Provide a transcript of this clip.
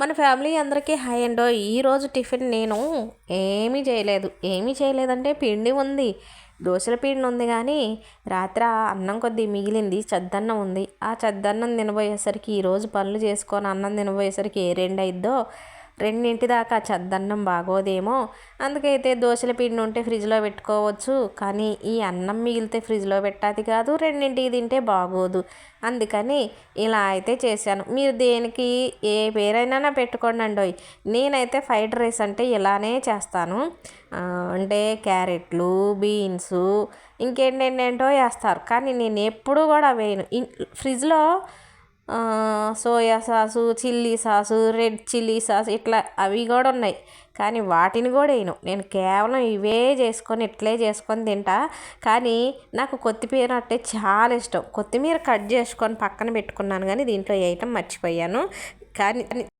మన ఫ్యామిలీ అందరికీ హాయ్ అండో. ఈరోజు టిఫిన్ నేను ఏమీ చేయలేదంటే పిండి ఉంది, దోశల పిండి ఉంది. కానీ రాత్రి అన్నం కొద్ది మిగిలింది, చద్దన్నం ఉంది. ఆ చద్దన్నం తినబోయేసరికి ఈరోజు పనులు చేసుకొని అన్నం తినబోయేసరికి ఏ 2 అయిద్దో, 2 దాకా చద్దన్నం బాగోదేమో. అందుకైతే దోశల పిండి ఉంటే ఫ్రిడ్జ్లో పెట్టుకోవచ్చు, కానీ ఈ అన్నం మిగిలితే ఫ్రిడ్జ్లో పెట్టాది కాదు, 2కి తింటే బాగోదు. అందుకని ఇలా అయితే చేశాను. మీరు దేనికి ఏ పేరైనా పెట్టుకోండి అండోయ్. నేనైతే ఫ్రైడ్ రైస్ అంటే ఇలానే చేస్తాను. అంటే క్యారెట్లు, బీన్సు, ఇంకేంటేంటో వేస్తారు, కానీ నేను ఎప్పుడూ కూడా వేయను. ఫ్రిడ్జ్లో soya sauce, chilli sauce, red chilli sauce ఇట్లా అవి కూడా ఉన్నాయి, కానీ వాటిని కూడా వేయను. నేను కేవలం ఇట్లే చేసుకొని తింటా. కానీ నాకు కొత్తిమీర అంటే చాలా ఇష్టం. కొత్తిమీర కట్ చేసుకొని పక్కన పెట్టుకున్నాను, కానీ దీంట్లో వేయటం మర్చిపోయాను. కానీ